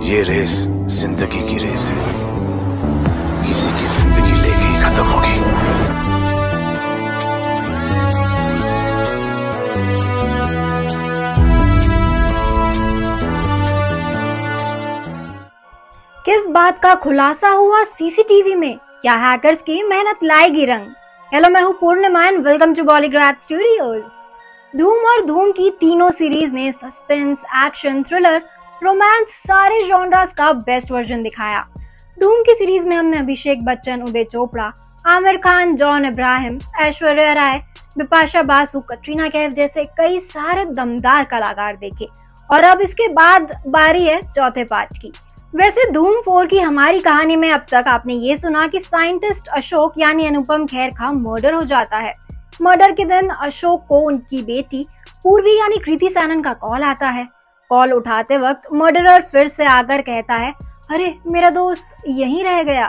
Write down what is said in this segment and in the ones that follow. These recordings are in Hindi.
ये रेस जिंदगी की रेस है, किसी की जिंदगी लेके ही खत्म होगी। किस बात का खुलासा हुआ सीसीटीवी में? क्या हैकर्स की मेहनत लाएगी रंग? हेलो, मैं हूं Purnima and welcome to Bollygrad studios. Dhoom और धूम की तीनों सीरीज ने सस्पेंस, एक्शन, थ्रिलर, रोमांस सारे जॉनरास का बेस्ट वर्जन दिखाया। धूम की सीरीज में हमने अभिषेक बच्चन, उदय चोपड़ा, आमिर खान, जॉन अब्राहम, ऐश्वर्या राय, बिपाशा बासु, कटरीना कैफ जैसे कई सारे दमदार कलाकार देखे। और अब इसके बाद बारी है चौथे पार्ट की। वैसे धूम 4 की हमारी कहानी में अब तक आपने ये सुना कि साइंटिस्ट अशोक यानी अनुपम खेर का मर्डर हो जाता है। मर्डर के दिन अशोक को उनकी बेटी पूर्वी यानी कृति सैनन का कॉल आता है। कॉल उठाते वक्त मर्डरर फिर से आकर कहता है, अरे मेरा दोस्त यहीं रह गया।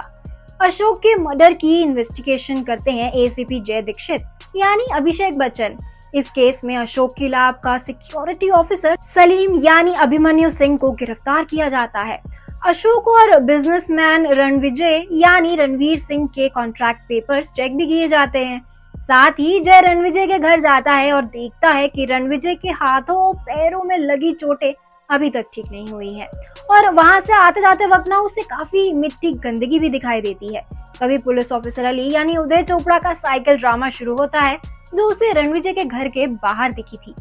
अशोक के मर्डर की इन्वेस्टिगेशन करते हैं एसीपी जय दीक्षित यानी अभिषेक बच्चन। इस केस में अशोक की लैब का सिक्योरिटी ऑफिसर सलीम यानी अभिमन्यु सिंह को गिरफ्तार किया जाता है। अशोक और बिजनेसमैन रणविजय यानी रणवीर सिंह के कॉन्ट्रैक्ट पेपर्स चेक भी किए जाते हैं। साथ ही जय रणविजय के घर जाता है और देखता है कि रणविजय के हाथों और पैरों में लगी चोटें अभी तक ठीक नहीं हुई हैं। और वहां से आते जाते वक्त ना उसे काफी मिट्टी गंदगी भी दिखाई देती है। तभी पुलिस ऑफिसर अली यानी उदय चोपड़ा का साइकिल ड्रामा शुरू होता है जो उसे रणविजय के घर के बाहर दिखी थी।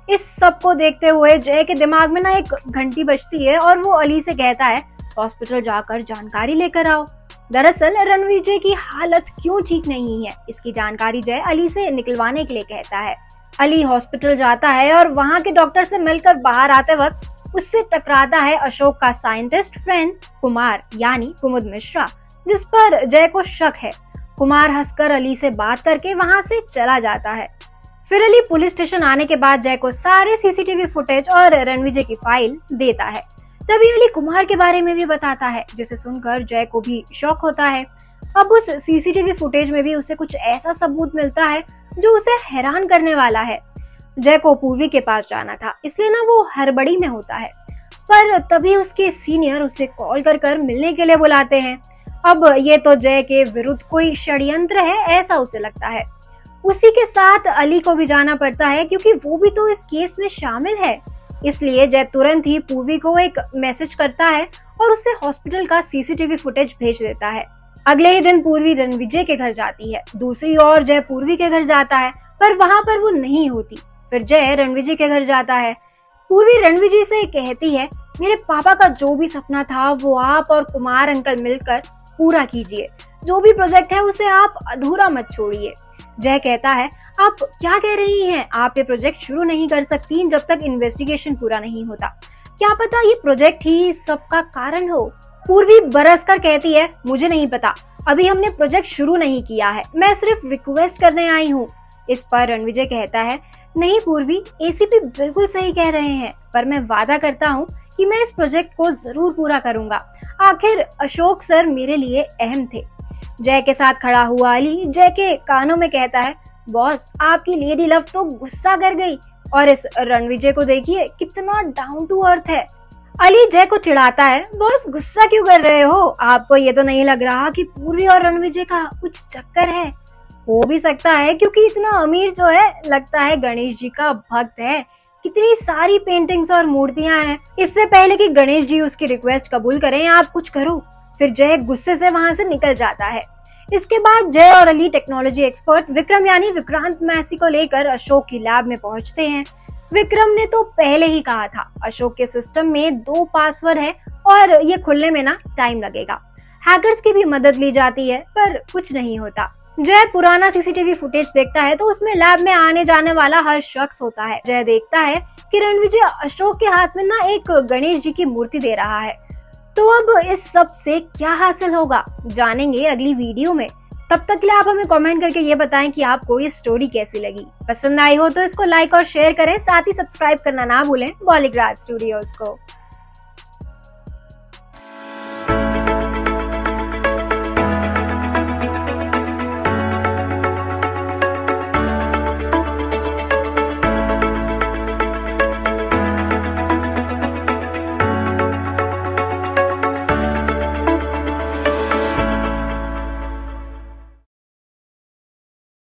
इस सब को देखते हुए जय के दिमाग में ना एक घंटी बजती है और वो अली से कहता है, हॉस्पिटल जाकर जानकारी लेकर आओ। दरअसल रणविजय की हालत क्यों ठीक नहीं है, इसकी जानकारी जय अली से निकलवाने के लिए कहता है। अली हॉस्पिटल जाता है और वहां के डॉक्टर से मिलकर बाहर आते वक्त उससे टकराता है अशोक का साइंटिस्ट फ्रेंड कुमार यानी कुमुद मिश्रा, जिस पर जय को शक है। कुमार हंसकर अली से बात करके वहां से चला जाता है। फिर अली पुलिस स्टेशन आने के बाद जय को सारे सीसीटीवी फुटेज और रणविजय की फाइल देता है। तभी अली कुमार के बारे में भी बताता है, जिसे सुनकर जय को भी शॉक होता है। अब उस सीसीटीवी फुटेज में भी उसे कुछ ऐसा सबूत मिलता है जो उसे हैरान करने वाला है। जय को पूर्वी के पास जाना था, इसलिए ना वो हड़बड़ी में होता है। पर तभी उसके सीनियर उसे कॉल कर मिलने के लिए बुलाते हैं। अब ये तो जय के विरुद्ध कोई षड्यंत्र है ऐसा उसे लगता है। उसी के साथ अली को भी जाना पड़ता है क्योंकि वो भी तो इस केस में शामिल है। इसलिए जय तुरंत ही पूर्वी को एक मैसेज करता है और उसे हॉस्पिटल का सीसीटीवी फुटेज भेज देता है। अगले ही दिन पूर्वी रणविजय के घर जाती है। दूसरी ओर जय पूर्वी के घर जाता है पर वहां पर वो नहीं होती। फिर जय रणविजय के घर जाता है। पूर्वी रणविजय से कहती है, मेरे पापा का जो भी सपना था वो आप और कुमार अंकल मिलकर पूरा कीजिए। जो भी प्रोजेक्ट है उसे आप अधूरा मत छोड़िए। जय कहता है, आप क्या कह रही हैं? आप ये प्रोजेक्ट शुरू नहीं कर सकती जब तक इन्वेस्टिगेशन पूरा नहीं होता। क्या पता ये प्रोजेक्ट ही सबका कारण हो। पूर्वी बरसकर कहती है, मुझे नहीं पता, अभी हमने प्रोजेक्ट शुरू नहीं किया है, मैं सिर्फ रिक्वेस्ट करने आई हूँ। इस पर रणविजय कहता है, नहीं पूर्वी, एसीपी बिल्कुल सही कह रहे हैं, पर मैं वादा करता हूँ कि मैं इस प्रोजेक्ट को जरूर पूरा करूंगा। आखिर अशोक सर मेरे लिए अहम थे। जय के साथ खड़ा हुआ अली जय के कानों में कहता है, बॉस आपकी लेडी लव तो गुस्सा कर गई और इस रणविजय को देखिए कितना डाउन टू अर्थ है। अली जय को चिढ़ाता है, बॉस गुस्सा क्यों कर रहे हो? आपको ये तो नहीं लग रहा कि पूर्वी और रणविजय का कुछ चक्कर है? हो भी सकता है क्योंकि इतना अमीर जो है लगता है गणेश जी का भक्त है। कितनी सारी पेंटिंग्स और मूर्तियां हैं। इससे पहले कि गणेश जी उसकी रिक्वेस्ट कबूल करें, आप कुछ करो। फिर जय गुस्से से वहां से निकल जाता है। इसके बाद जय और अली टेक्नोलॉजी एक्सपर्ट विक्रम यानी विक्रांत मैसी को लेकर अशोक की लैब में पहुंचते हैं। विक्रम ने तो पहले ही कहा था अशोक के सिस्टम में 2 पासवर्ड है और ये खुलने में ना टाइम लगेगा। हैकर्स की भी मदद ली जाती है पर कुछ नहीं होता। जय पुराना सीसीटीवी फुटेज देखता है तो उसमें लैब में आने जाने वाला हर शख्स होता है। जय देखता है कि रणविजय अशोक के हाथ में ना एक गणेश जी की मूर्ति दे रहा है। तो अब इस सब से क्या हासिल होगा, जानेंगे अगली वीडियो में। तब तक के लिए आप हमें कमेंट करके ये बताएं कि आपको ये स्टोरी कैसी लगी। पसंद आई हो तो इसको लाइक और शेयर करें, साथ ही सब्सक्राइब करना ना भूलें बॉलीग्राड स्टूडियोज को।